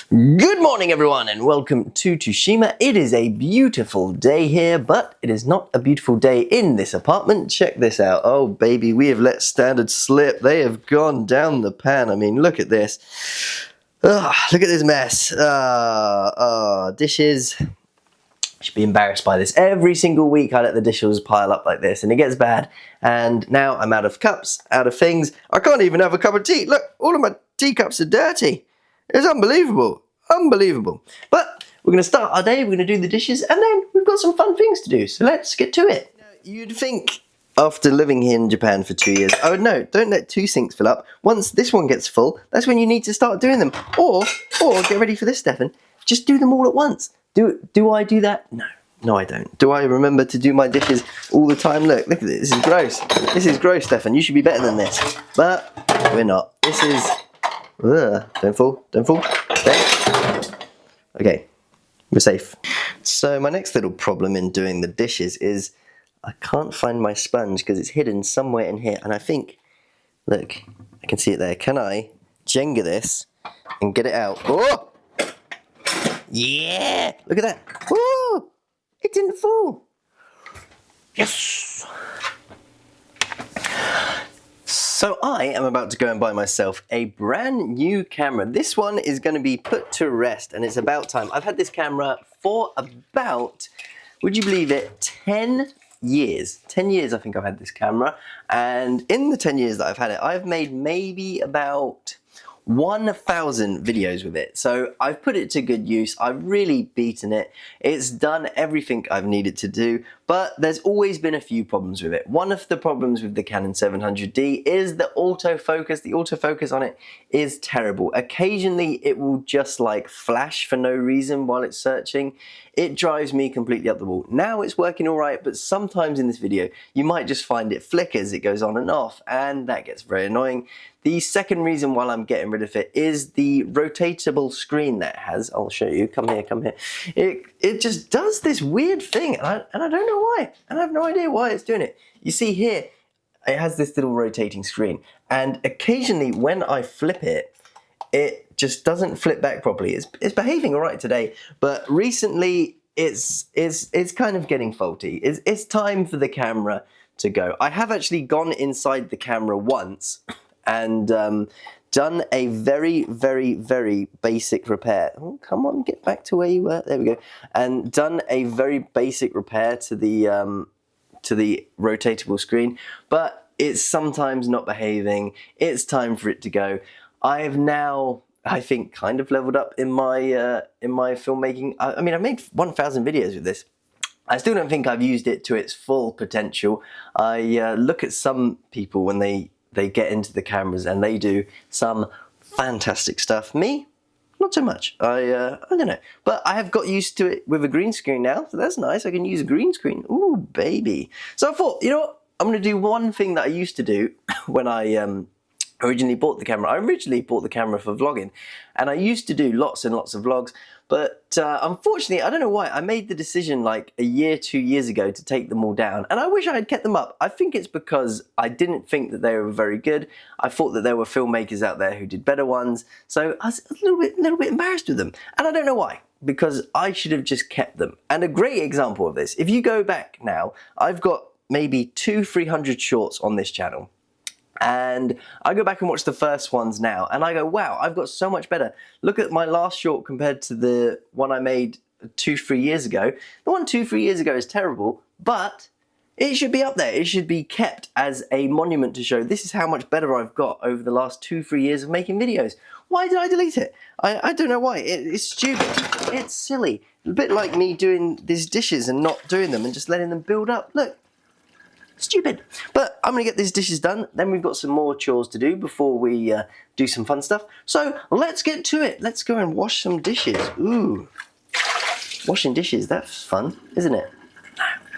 Good morning everyone and welcome to Tsushima. It is a beautiful day here, but it is not a beautiful day in this apartment. Check this out. Oh baby, we have let standards slip. They have gone down the pan. I mean, look at this. Look at this mess. Dishes. I should be embarrassed by this. Every single week I let the dishes pile up like this and it gets bad. And now I'm out of cups, out of things. I can't even have a cup of tea. Look, all of my teacups are dirty. It's unbelievable. Unbelievable. But we're going to start our day, we're going to do the dishes, and then we've got some fun things to do. So let's get to it. Now, you'd think after living here in Japan for 2 years, oh no, don't let two sinks fill up. Once this one gets full, that's when you need to start doing them. Or get ready for this, Stefan, just do them all at once. Do I do that? No, I don't. Do I remember to do my dishes all the time? Look at this. This is gross. This is gross, Stefan. You should be better than this. But we're not. This is... Don't fall. Stay. Okay, we're safe. So my next little problem in doing the dishes is I can't find my sponge because it's hidden somewhere in here. And I think, look, I can see it there. Can I Jenga this and get it out? Oh! Yeah! Look at that. Woo! It didn't fall. Yes! So I am about to go and buy myself a brand new camera. This one is going to be put to rest and it's about time. I've had this camera for about, would you believe it, 10 years. 10 years I think I've had this camera, and in the 10 years that I've had it, I've made maybe about 1,000 videos with it. So I've put it to good use. I've really beaten it. It's done everything I've needed to do, but there's always been a few problems with it. One of the problems with the Canon 700D is the autofocus. The autofocus on it is terrible. Occasionally it will just like flash for no reason while it's searching. It drives me completely up the wall. Now it's working all right, but sometimes in this video you might just find it flickers, it goes on and off, and that gets very annoying. The second reason why I'm getting rid of it is the rotatable screen that it has. I'll show you. Come here, come here. It just does this weird thing, and I don't know why. And I have no idea why it's doing it. You see here, it has this little rotating screen, and occasionally when I flip it, it just doesn't flip back properly. It's behaving all right today, but recently it's kind of getting faulty. It's time for the camera to go. I have actually gone inside the camera once and done a very, very, very basic repair. Oh, come on, get back to where you were. There we go. And done a very basic repair to the rotatable screen, but it's sometimes not behaving. It's time for it to go. I have now, I think, kind of leveled up in my filmmaking. I mean, I've made 1,000 videos with this. I still don't think I've used it to its full potential. I look at some people when they get into the cameras and they do some fantastic stuff. Me, not so much. I don't know. But I have got used to it with a green screen now, so that's nice. I can use a green screen. Ooh, baby. So I thought, you know what? I'm going to do one thing that I used to do when I originally bought the camera. I originally bought the camera for vlogging, and I used to do lots and lots of vlogs, but unfortunately, I don't know why, I made the decision like a year, 2 years ago to take them all down, and I wish I had kept them up. I think it's because I didn't think that they were very good. I thought that there were filmmakers out there who did better ones, so I was a little bit embarrassed with them, and I don't know why, because I should have just kept them. And a great example of this, if you go back now, I've got maybe 200-300 shorts on this channel. And I go back and watch the first ones now and I go, wow, I've got so much better. Look at my last short compared to the one I made 2-3 years ago. The one 2-3 years ago is terrible, but it should be up there. It should be kept as a monument to show this is how much better I've got over the last 2-3 years of making videos. Why did I delete it? I don't know why. It's stupid. It's silly. A bit like me doing these dishes and not doing them and just letting them build up. Look. Stupid. But I'm going to get these dishes done, then we've got some more chores to do before we do some fun stuff. So let's get to it. Let's go and wash some dishes. Ooh, washing dishes, that's fun, isn't it?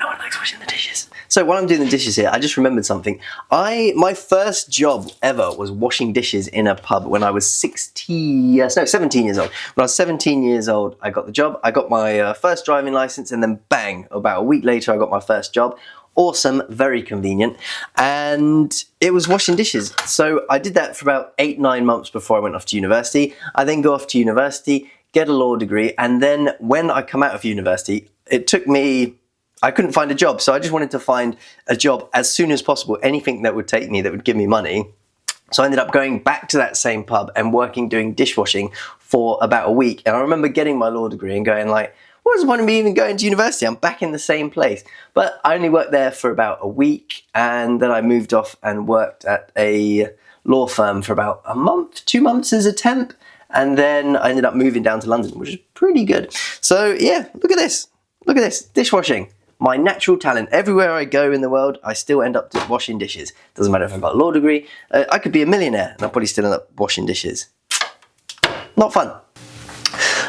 No one likes washing the dishes. So while I'm doing the dishes here, I just remembered something. My first job ever was washing dishes in a pub when I was 17 years old. When I was 17 years old, I got the job. I got my first driving license, and then bang, about a week later, I got my first job. Awesome, very convenient, and it was washing dishes. So I did that for about 8-9 months before I went off to university. I then go off to university, get a law degree, and then when I come out of university, I couldn't find a job, so I just wanted to find a job as soon as possible, anything that would take me, that would give me money. So I ended up going back to that same pub and working doing dishwashing for about a week. And I remember getting my law degree and going like, what's the point of me even going to university? I'm back in the same place. But I only worked there for about a week, and then I moved off and worked at a law firm for about a month, 2 months as a temp. And then I ended up moving down to London, which is pretty good. So yeah, look at this. Look at this, dishwashing. My natural talent. Everywhere I go in the world, I still end up washing dishes. Doesn't matter if I've got a law degree. I could be a millionaire and I'll probably still end up washing dishes. Not fun.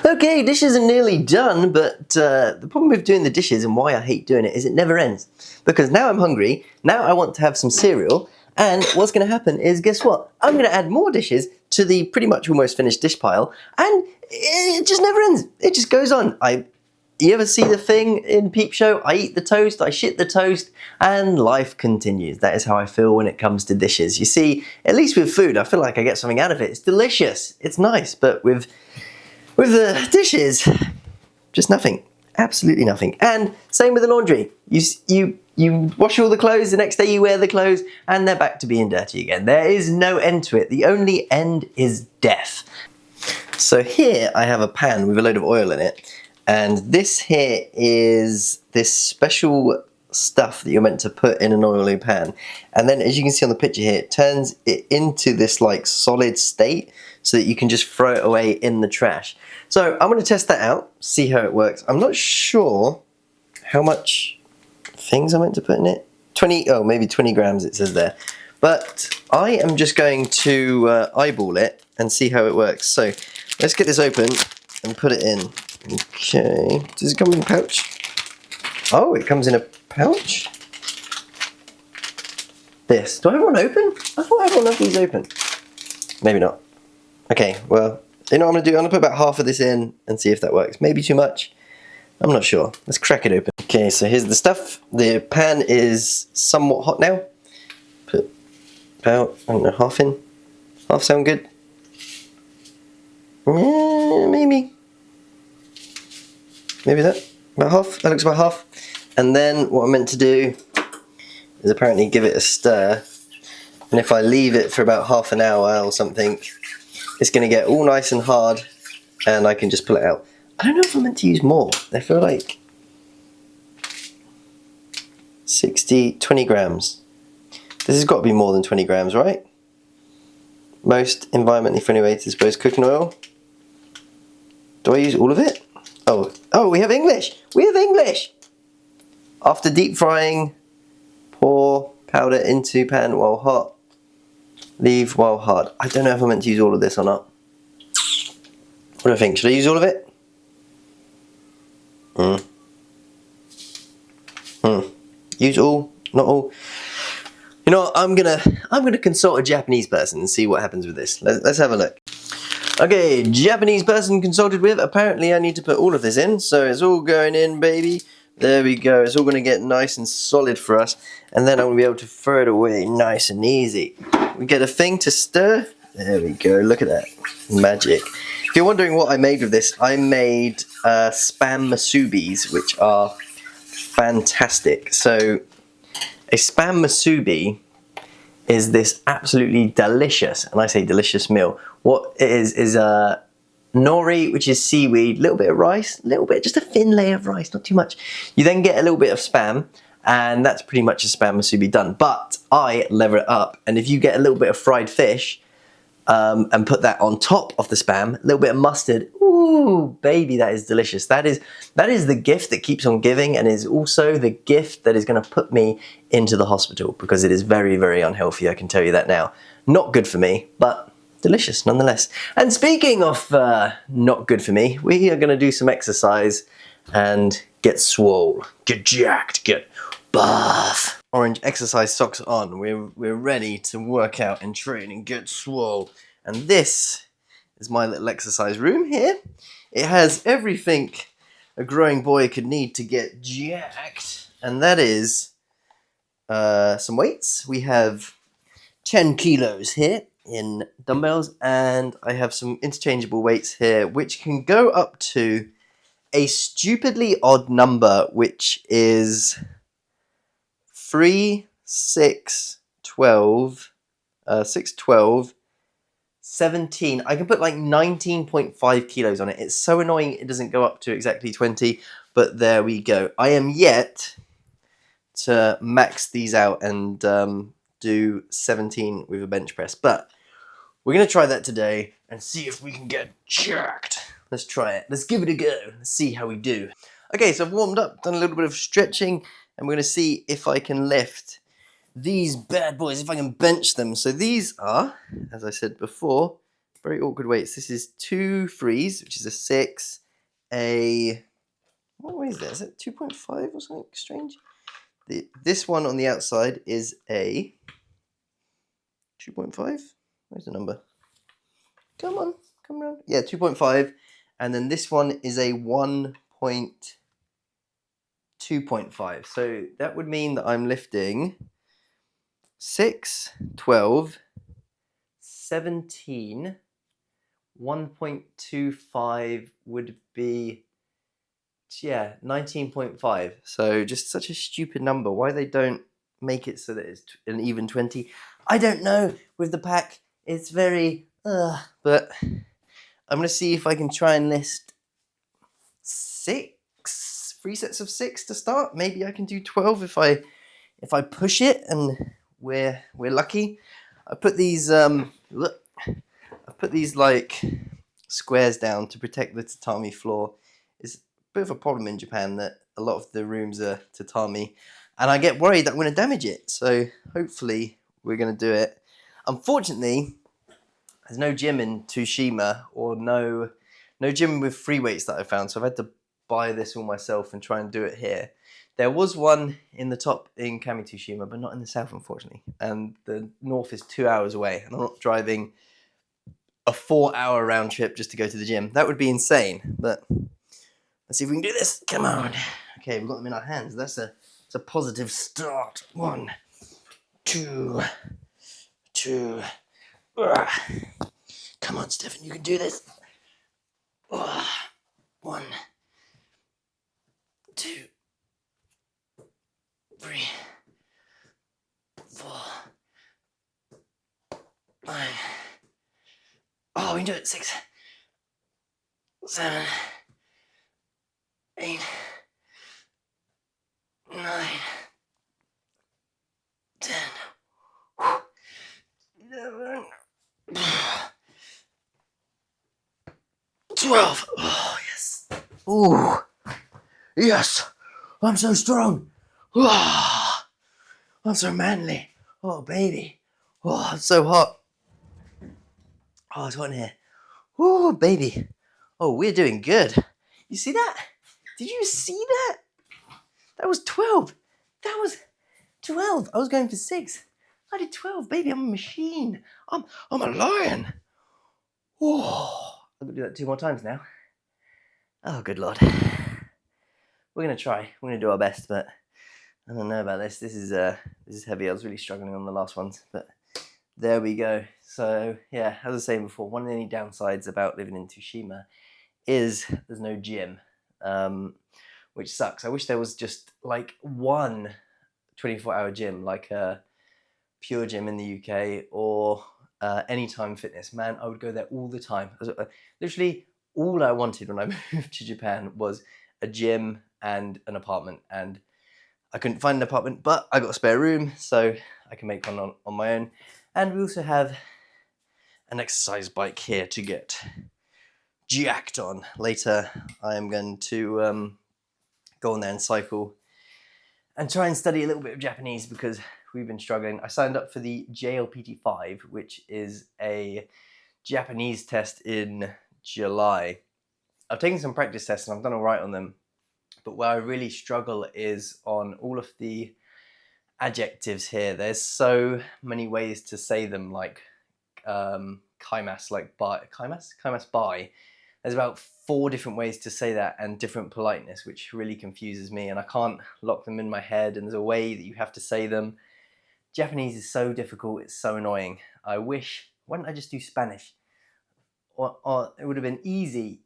Okay, dishes are nearly done, but the problem with doing the dishes and why I hate doing it is it never ends. Because now I'm hungry, now I want to have some cereal, and what's going to happen is, guess what? I'm going to add more dishes to the pretty much almost finished dish pile, and it just never ends. It just goes on. You ever see the thing in Peep Show? I eat the toast, I shit the toast, and life continues. That is how I feel when it comes to dishes. You see, at least with food, I feel like I get something out of it. It's delicious, it's nice, but with the dishes, just nothing. Absolutely nothing. And same with the laundry. You wash all the clothes, the next day you wear the clothes, and they're back to being dirty again. There is no end to it. The only end is death. So here I have a pan with a load of oil in it. And this here is this special stuff that you're meant to put in an oily pan. And then as you can see on the picture here, it turns it into this like solid state so that you can just throw it away in the trash. So I'm going to test that out, see how it works. I'm not sure how much things I'm meant to put in it. Maybe 20 grams it says there. But I am just going to eyeball it and see how it works. So let's get this open and put it in. Okay, does it come in a pouch? Oh, it comes in a pouch? This, do I have one open? I thought I had one of these open. Maybe not. Okay, well, you know what I'm going to do? I'm going to put about half of this in and see if that works. Maybe too much. I'm not sure. Let's crack it open. Okay, so here's the stuff. The pan is somewhat hot now. Put about, I don't know, half in. Half sound good? Yeah, maybe. Maybe that, about half, that looks about half. And then what I'm meant to do is apparently give it a stir. And if I leave it for about half an hour or something, it's going to get all nice and hard and I can just pull it out. I don't know if I'm meant to use more. I feel like 20 grams. This has got to be more than 20 grams, right? Most environmentally friendly way to dispose cooking oil. Do I use all of it? Oh, we have English! We have English! After deep frying, pour powder into pan while hot. Leave while hard. I don't know if I'm meant to use all of this or not. What do I think? Should I use all of it? Use all? Not all? You know what? I'm gonna consult a Japanese person and see what happens with this. Let's have a look. Okay, Japanese person consulted with. Apparently I need to put all of this in, so it's all going in, baby. There we go. It's all going to get nice and solid for us, and then I'm going to be able to throw it away nice and easy. We get a thing to stir. There we go. Look at that. Magic. If you're wondering what I made with this, I made spam musubis, which are fantastic. So a spam musubi is this absolutely delicious, and I say delicious meal. What it is nori, which is seaweed, a little bit of rice, just a thin layer of rice, not too much. You then get a little bit of spam, and that's pretty much a spam musubi done. But I lever it up, and if you get a little bit of fried fish and put that on top of the spam, a little bit of mustard, ooh, baby, that is delicious. That is the gift that keeps on giving, and is also the gift that is going to put me into the hospital, because it is very, very unhealthy, I can tell you that now. Not good for me, but delicious nonetheless. And speaking of not good for me, we are going to do some exercise and get swole, get jacked, get buff. Orange exercise socks on. We're ready to work out and train and get swole. And this is my little exercise room here. It has everything a growing boy could need to get jacked, and that is some weights. We have 10 kilos here, in dumbbells, and I have some interchangeable weights here, which can go up to a stupidly odd number, which is 3, 6, 12, 6, 12, 17. I can put like 19.5 kilos on it. It's so annoying it doesn't go up to exactly 20, but there we go. I am yet to max these out and do 17 with a bench press, but we're going to try that today and see if we can get jacked. Let's try it. Let's give it a go. Let's see how we do. Okay, so I've warmed up, done a little bit of stretching, and we're going to see if I can lift these bad boys, if I can bench them. So these are, as I said before, very awkward weights. This is 2 threes, which is a 6, what weight is that? Is it 2.5 or something strange? This one on the outside is a 2.5. Where's the number? Come on, come around. Yeah, 2.5. And then this one is a 2.5. So that would mean that I'm lifting 6, 12, 17, 1.25 would be, yeah, 19.5. So just such a stupid number. Why they don't make it so that it's an even 20, I don't know. With the pack, it's very, but I'm going to see if I can try and list 3 sets of 6 to start. Maybe I can do 12 if I push it and we're lucky. I put these like squares down to protect the tatami floor. It's a bit of a problem in Japan that a lot of the rooms are tatami, and I get worried that I'm going to damage it. So hopefully we're going to do it. Unfortunately, there's no gym in Tsushima, or no gym with free weights that I found, so I've had to buy this all myself and try and do it here. There was one in the top in Kami Tsushima, but not in the south, unfortunately. And the north is 2 hours away, and I'm not driving a 4-hour round trip just to go to the gym. That would be insane, but let's see if we can do this. Come on. Okay, we've got them in our hands. That's a positive start. 1, 2, 2. Come on, Stefan, you can do this. 1, 2, 3, 4, 5. Oh, we can do it. 6, 7, 8, 9, 10, 11, 12. Oh, yes. Ooh. Yes. I'm so strong. Oh, I'm so manly. Oh, baby. Oh, I'm so hot. Oh, it's hot in here. Oh, baby. Oh, we're doing good. You see that? Did you see that? That was 12. That was 12. I was going for 6. I did 12. Baby, I'm a machine. I'm a lion. Oh, I'm going to do that 2 more times now. Oh, good Lord. We're going to try. We're going to do our best, but I don't know about this. This is heavy. I was really struggling on the last ones, but there we go. So, yeah, as I was saying before, one of the only downsides about living in Tsushima is there's no gym, which sucks. I wish there was just like one 24-hour gym, like a Pure Gym in the UK or Anytime Fitness. Man, I would go there all the time. Literally, all I wanted when I moved to Japan was a gym and an apartment, and I couldn't find an apartment, but I got a spare room, so I can make one on my own. And we also have an exercise bike here to get jacked on. Later, I am going to go on there and cycle and try and study a little bit of Japanese because we've been struggling. I signed up for the JLPT5, which is a Japanese test in July. I've taken some practice tests and I've done all right on them, but where I really struggle is on all of the adjectives here. There's so many ways to say them, like kaimas, like by, kaimas by. There's about 4 different ways to say that and different politeness, which really confuses me, and I can't lock them in my head, and there's a way that you have to say them. Japanese is so difficult, it's so annoying. I wish Why didn't I just do Spanish? Or it would have been easy.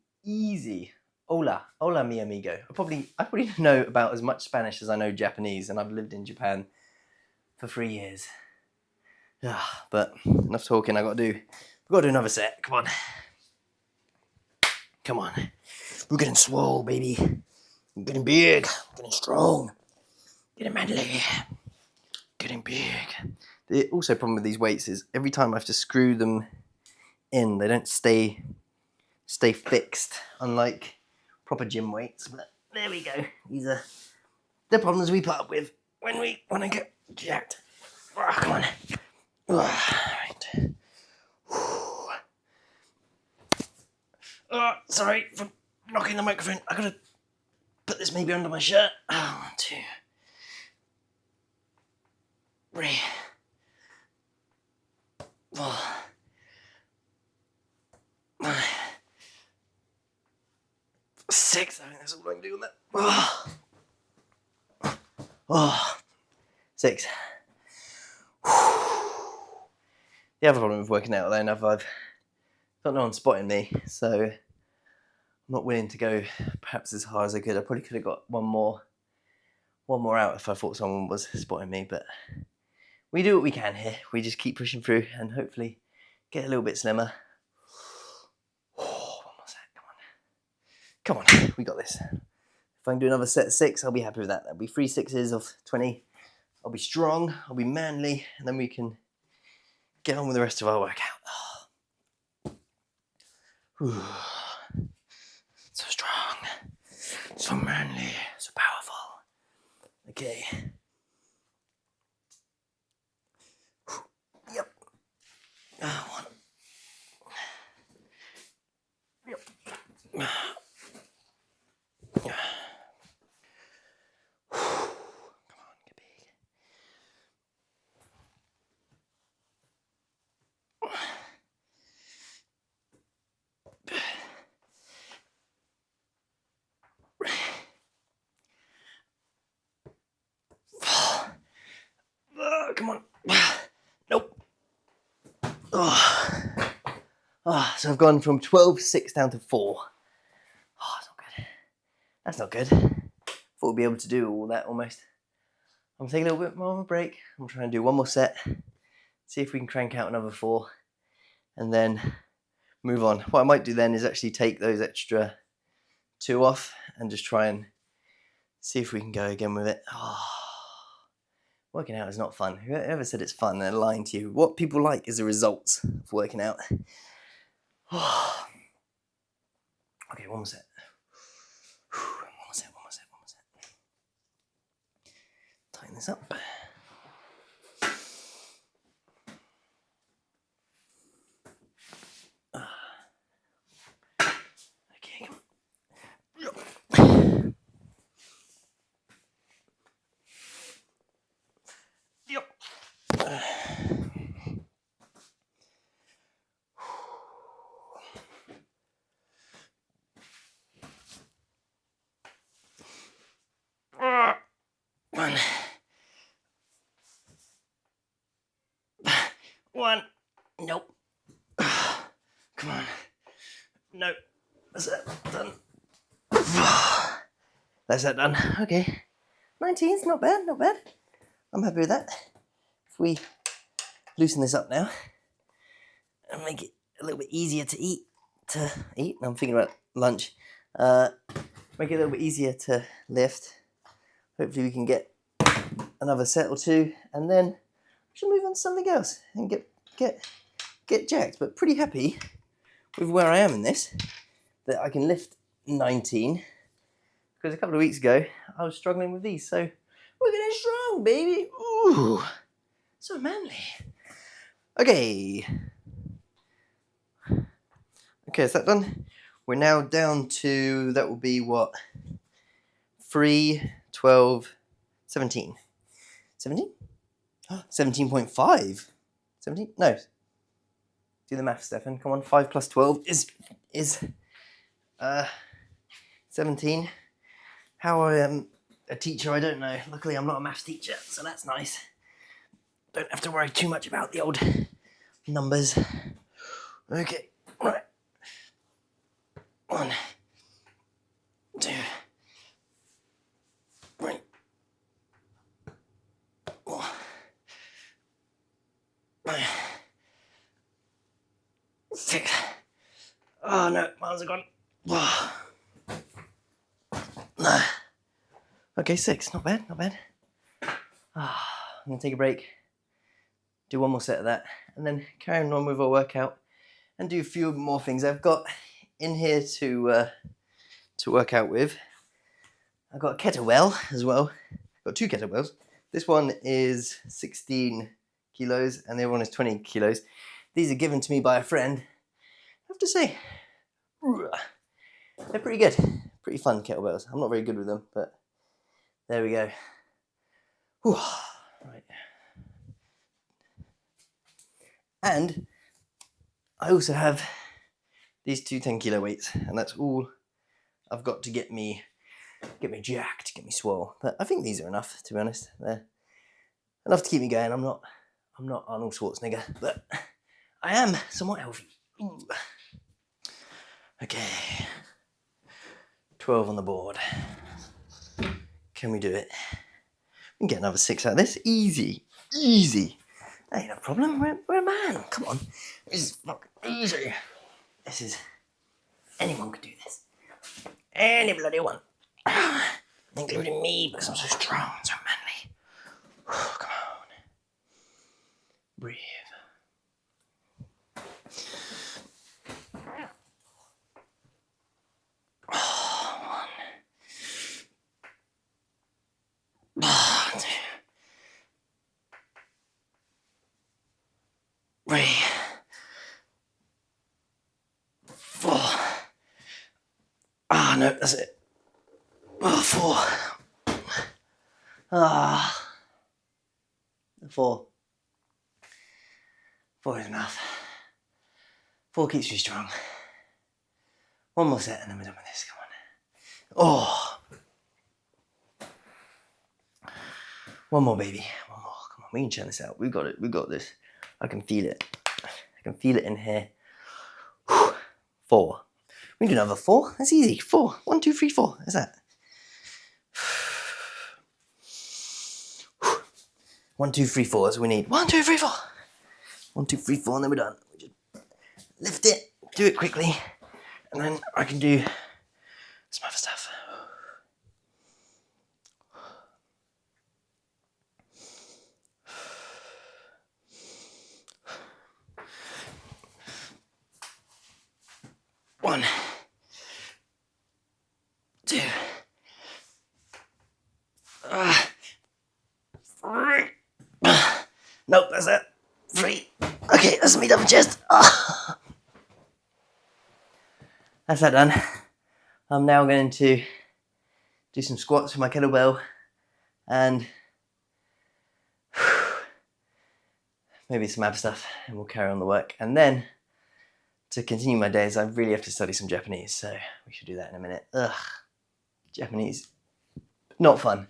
Hola, mi amigo. I probably know about as much Spanish as I know Japanese, and I've lived in Japan for 3 years. But enough talking. We've got to do another set. Come on. We're getting swole, baby. We're getting big. We're getting strong. Getting manly. Getting big. The also problem with these weights is every time I have to screw them in, they don't stay fixed, unlike proper gym weights. But there we go. These are the problems we put up with when we want to get jacked. Come on. Right. Sorry for knocking the microphone. I gotta put this maybe under my shirt. 1, 2, 3, 4, 5, 6. I think that's all I can do with that. 6. The other problem with working out, though, I've got no one spotting me, so I'm not willing to go perhaps as hard as I could. I probably could have got one more out if I thought someone was spotting me, but we do what we can here. We just keep pushing through and hopefully get a little bit slimmer. One more set, come on, we got this. If I can do another set of 6, I'll be happy with that. That'll be 3 6s of 20. I'll be strong, I'll be manly, and then we can get on with the rest of our workout. So strong, so manly, so powerful. Okay. Yep. 1. Yep. Come on. Nope. So I've gone from 12 6 down to 4. That's not good. Thought we'd be able to do all that almost. I'm taking a little bit more of a break. I'm trying to do one more set. See if we can crank out another 4. And then move on. What I might do then is actually take those extra 2 off and just try and see if we can go again with it. Working out is not fun. Whoever said it's fun, they're lying to you. What people like is the results of working out. Okay, one more set. One more set. Tighten this up. Okay, come on. One. Nope. Come on. Nope. That's that done. That's that done. Okay. 19's not bad. I'm happy with that. If we loosen this up now and make it a little bit easier to eat. I'm thinking about lunch. Make it a little bit easier to lift. Hopefully we can get another set or 2, and then we should move on to something else and get jacked. But pretty happy with where I am in this, that I can lift 19, because a couple of weeks ago I was struggling with these. So we're getting strong, baby. Ooh, so manly. Okay, is that done? We're now down to, that will be what? 3, 12, 17. 17? 17.5. 17? No. Do the math, Stefan. Come on. 5 plus 12 is 17. How I am a teacher, I don't know. Luckily, I'm not a maths teacher, so that's nice. Don't have to worry too much about the old numbers. Okay, right. 1, 2, 3, 4, 5, 6. Oh no, my arms are gone. No. Okay, 6. Not bad, not bad. I'm gonna take a break, do one more set of that, and then carry on with our workout and do a few more things I've got in here to work out with. I've got a kettlebell as well. I've got 2 kettlebells. This one is 16 kilos and the other one is 20 kilos. These are given to me by a friend. I have to say, they're pretty good. Pretty fun kettlebells. I'm not very good with them, but there we go. Whew. Right. And I also have these 2 10-kilo weights, and that's all I've got to get me jacked, get me swole. But I think these are enough, to be honest. They're enough to keep me going. I'm not Arnold Schwarzenegger, but I am somewhat healthy. Ooh. Okay, 12 on the board. Can we do it? We can get another 6 out of this. Easy, easy. That ain't no problem. We're a man. Come on, this is fucking easy. This is, anyone could do this. Any bloody one. Including me, because I'm so strong and so manly. Come on. Breathe. Oh, 1. 2. 3. 4. Ah, no, that's it. 4. 4. 4 is enough. 4 keeps you strong. One more set and then we're done with this. Come on. Oh. One more, baby. One more. Come on, we can churn this out. We got it. We got this. I can feel it. I can feel it in here. 4. We can do another 4. That's easy. 4. 1, 2, 3, 4. That's that. 1, 2, 3, 4. That's what we need. 1, 2, 3, 4. 1, 2, 3, 4, and then we're done. We just lift it, do it quickly, and then I can do some other stuff. One, 2, 3. Nope, that's it. 3. Okay, that's me double chest. That's that done. I'm now going to do some squats with my kettlebell and maybe some ab stuff, and we'll carry on the work. And then to continue my days, I really have to study some Japanese, so we should do that in a minute. Japanese, not fun.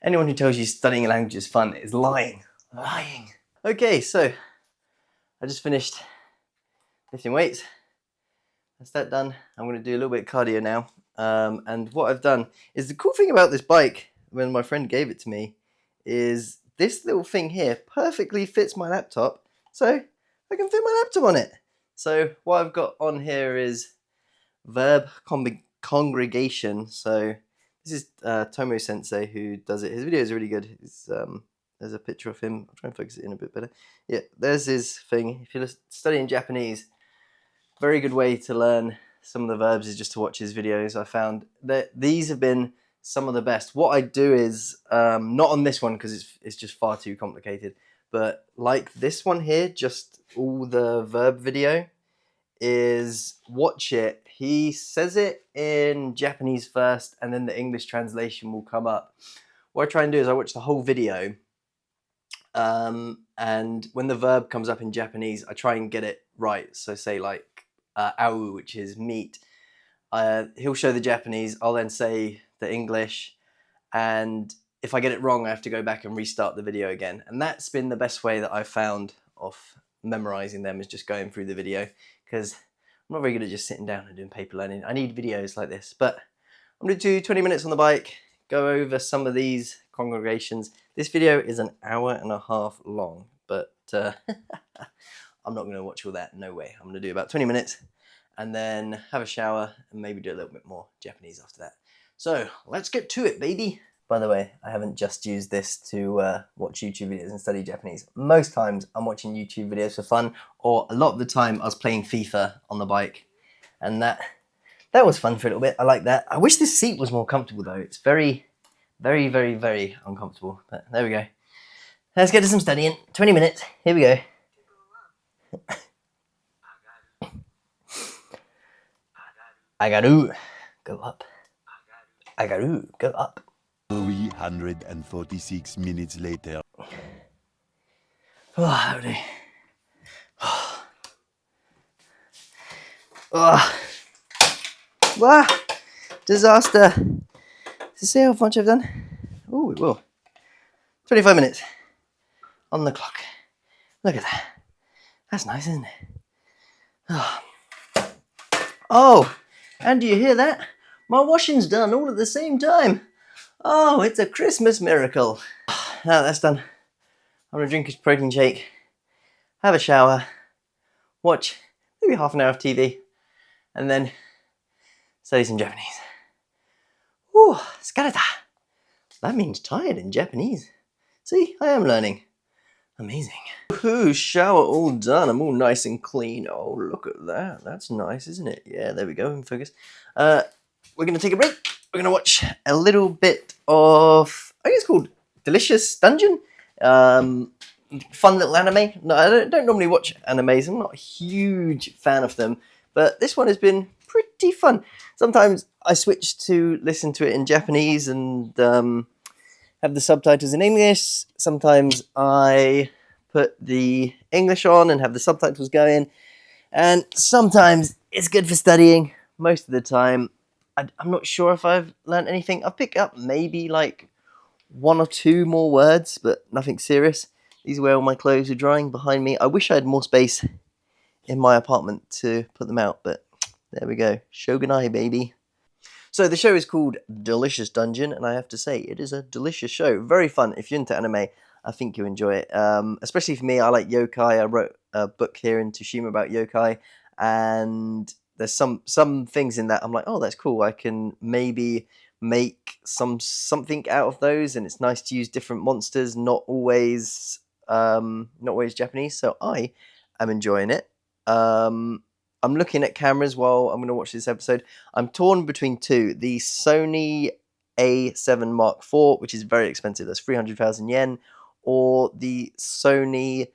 Anyone who tells you studying a language is fun is lying. Lying. Okay, so I just finished lifting weights. That's that done. I'm going to do a little bit of cardio now. And what I've done is, the cool thing about this bike, when my friend gave it to me, is this little thing here perfectly fits my laptop, so I can fit my laptop on it. So what I've got on here is verb congregation. So this is Tomo Sensei who does it. His video is really good. There's a picture of him. I'll try and focus it in a bit better. Yeah, there's his thing. If you're studying Japanese, very good way to learn some of the verbs is just to watch his videos. I found that these have been some of the best. What I do is, not on this one because it's just far too complicated, but like this one here, just all the verb video, is watch it. He says it in Japanese first and then the English translation will come up. What I try and do is I watch the whole video, and when the verb comes up in Japanese, I try and get it right. So say like au, which is meat. He'll show the Japanese, I'll then say the English, and if I get it wrong, I have to go back and restart the video again. And that's been the best way that I've found of memorizing them as just going through the video, because I'm not very good at just sitting down and doing paper learning. I need videos like this. But I'm going to do 20 minutes on the bike, go over some of these congregations. This video is an hour and a half long, but I'm not going to watch all that. No way. I'm going to do about 20 minutes and then have a shower and maybe do a little bit more Japanese after that. So let's get to it, baby. By the way, I haven't just used this to watch YouTube videos and study Japanese. Most times I'm watching YouTube videos for fun, or a lot of the time I was playing FIFA on the bike, and that was fun for a little bit. I like that. I wish this seat was more comfortable though. It's very, very, very, very uncomfortable, but there we go. Let's get to some studying. 20 minutes, here we go. Agaru, go up. Agaru, go up. 346 minutes later. Oh, howdy. Oh. Wow. Disaster. Does it say how much I've done? Oh, it will. 25 minutes on the clock. Look at that. That's nice, isn't it? Oh. Oh, and do you hear that? My washing's done all at the same time. Oh, it's a Christmas miracle. Now that's done, I'm gonna drink a protein shake, have a shower, watch maybe half an hour of TV, and then study some Japanese. Ooh, skareta. That means tired in Japanese. See, I am learning. Amazing. Ooh, shower all done. I'm all nice and clean. Oh, look at that. That's nice, isn't it? Yeah, there we go. In focus. We're going to take a break. We're going to watch a little bit of, I think it's called Delicious Dungeon. Fun little anime. No, I don't normally watch animes. I'm not a huge fan of them. But this one has been pretty fun. Sometimes I switch to listen to it in Japanese and have the subtitles in English. Sometimes I put the English on and have the subtitles going. And sometimes it's good for studying. Most of the time, I'm not sure if I've learned anything. I've picked up maybe like 1 or 2 more words, but nothing serious. These are where all my clothes are drying behind me. I wish I had more space in my apartment to put them out, but there we go. Shogunai, baby. So the show is called Delicious Dungeon, and I have to say, it is a delicious show. Very fun. If you're into anime, I think you'll enjoy it. Especially for me, I like yokai. I wrote a book here in Tsushima about yokai, and there's some things in that I'm like, oh, that's cool. I can maybe make something out of those, and it's nice to use different monsters, not always Japanese. So I am enjoying it. I'm looking at cameras while I'm going to watch this episode. I'm torn between 2. The Sony A7 Mark IV, which is very expensive. That's 300,000 yen, or the Sony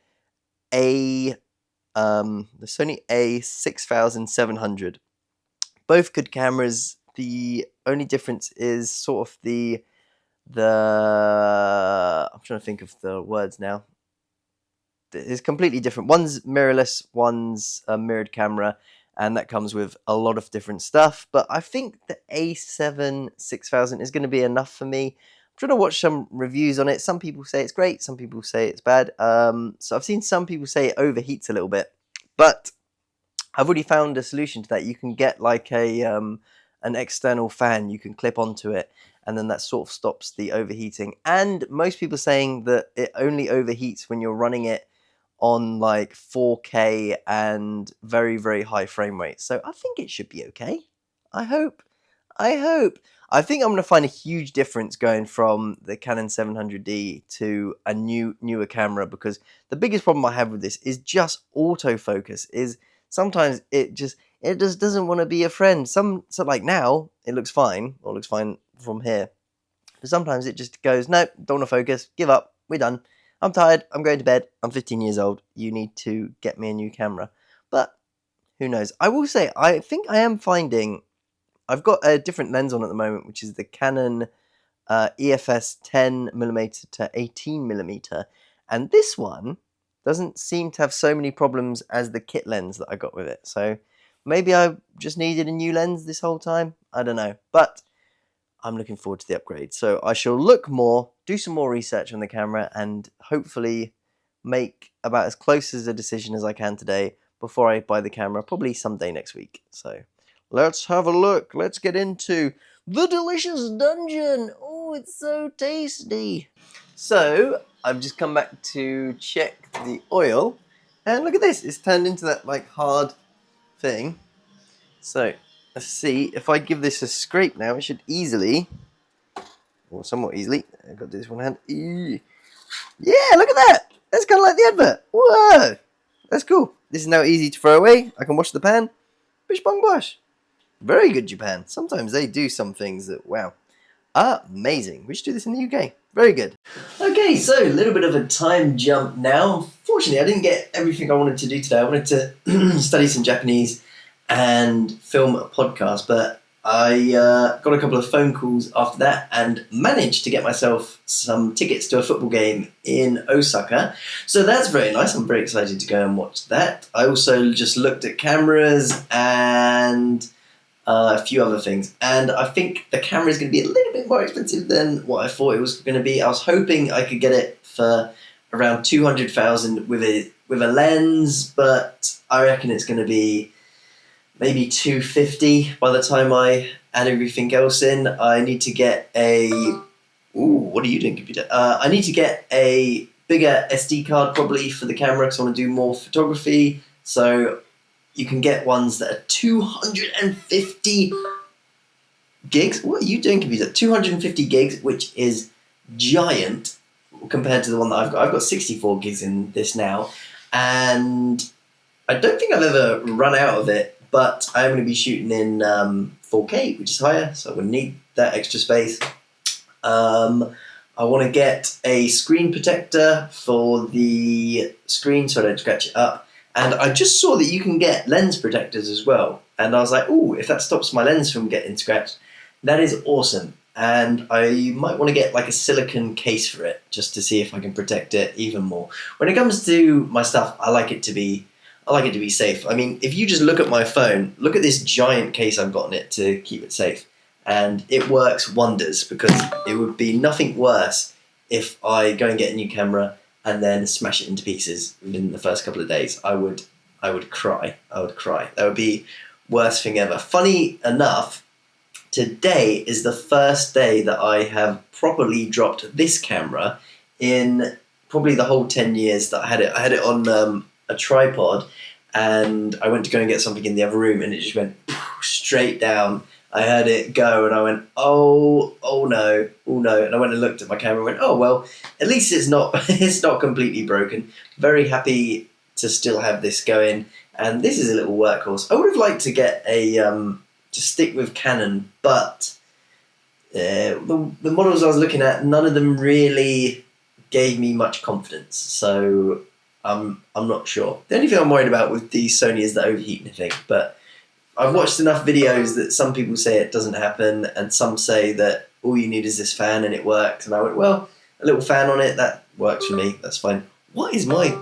A6700. Both good cameras. The only difference is sort of the I'm trying to think of the words now. It's completely different. One's mirrorless, one's a mirrored camera, and that comes with a lot of different stuff. But I think the A7 6000 is going to be enough for me. I'm trying to watch some reviews on it. Some people say it's great, some people say it's bad. So I've seen some people say it overheats a little bit, but I've already found a solution to that. You can get like an external fan you can clip onto it, and then that sort of stops the overheating. And most people saying that it only overheats when you're running it on like 4K and very, very high frame rate. So I think it should be okay. I hope. I think I'm going to find a huge difference going from the Canon 700D to a newer camera, because the biggest problem I have with this is just autofocus. Is sometimes it just doesn't want to be a friend. So like now it looks fine, or looks fine from here. But sometimes it just goes, no, don't want to focus, give up, we're done. I'm tired, I'm going to bed, I'm 15 years old, you need to get me a new camera. But who knows? I will say, I think I am finding, I've got a different lens on at the moment, which is the Canon EFS 10mm to 18mm. And this one doesn't seem to have so many problems as the kit lens that I got with it. So maybe I just needed a new lens this whole time. I don't know. But I'm looking forward to the upgrade. So I shall look more, do some more research on the camera, and hopefully make about as close as a decision as I can today before I buy the camera, probably someday next week. So let's have a look. Let's get into the delicious dungeon. Oh, it's so tasty. So I've just come back to check the oil, and look at this. It's turned into that like hard thing. So let's see if I give this a scrape now. It should easily, or somewhat easily. I've got this one hand. Yeah, look at that. That's kind of like the advert. Whoa, that's cool. This is now easy to throw away. I can wash the pan. Bish bong bosh. Very good, Japan. Sometimes they do some things that, wow, amazing. We should do this in the UK. Very good. Okay, so a little bit of a time jump now. Fortunately, I didn't get everything I wanted to do today. I wanted to study some Japanese and film a podcast, but I got a couple of phone calls after that and managed to get myself some tickets to a football game in Osaka. So that's very nice. I'm very excited to go and watch that. I also just looked at cameras and a few other things, and I think the camera is going to be a little bit more expensive than what I thought it was going to be. I was hoping I could get it for around 200,000 with a lens, but I reckon it's going to be maybe 250 by the time I add everything else in. I need to get a... Ooh, what are you doing, computer? I need to get a bigger SD card probably for the camera because I want to do more photography. So you can get ones that are 250 gigs. What are you doing, computer? 250 gigs, which is giant compared to the one that I've got. I've got 64 gigs in this now, and I don't think I've ever run out of it, but I'm going to be shooting in 4K, which is higher, so I would need that extra space. I want to get a screen protector for the screen so I don't scratch it up. And I just saw that you can get lens protectors as well. And I was like, oh, if that stops my lens from getting scratched, that is awesome. And I might want to get like a silicone case for it just to see if I can protect it even more. When it comes to my stuff, I like it to be safe. I mean, if you just look at my phone, look at this giant case I've got on it to keep it safe. And it works wonders because it would be nothing worse if I go and get a new camera and then smash it into pieces within the first couple of days. I would cry. That would be worst thing ever. Funny enough, today is the first day that I have properly dropped this camera in probably the whole 10 years that I had it. I had it on a tripod, and I went to go and get something in the other room, and it just went straight down. I heard it go, and I went, oh no. And I went and looked at my camera and went, oh, well, at least it's not completely broken. Very happy to still have this going. And this is a little workhorse. I would have liked to get to stick with Canon, but the models I was looking at, none of them really gave me much confidence. So I'm not sure. The only thing I'm worried about with the Sony is the overheating thing, but I've watched enough videos that some people say it doesn't happen, and some say that all you need is this fan and it works. And I went, well, a little fan on it, that works for me. That's fine. What is my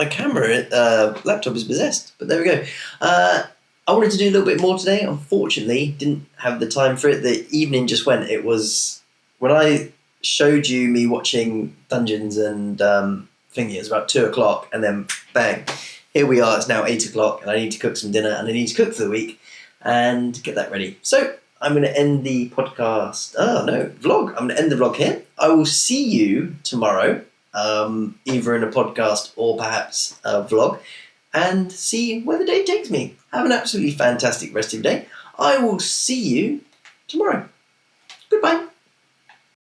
camera laptop is possessed? But there we go. I wanted to do a little bit more today. Unfortunately, didn't have the time for it. The evening just went. It was when I showed you me watching Dungeons and thingy. It was about 2 o'clock, and then bang. Here we are, it's now 8 o'clock, and I need to cook some dinner, and I need to cook for the week and get that ready. So I'm going to end the podcast. Vlog. I'm going to end the vlog here. I will see you tomorrow, either in a podcast or perhaps a vlog, and see where the day takes me. Have an absolutely fantastic rest of your day. I will see you tomorrow.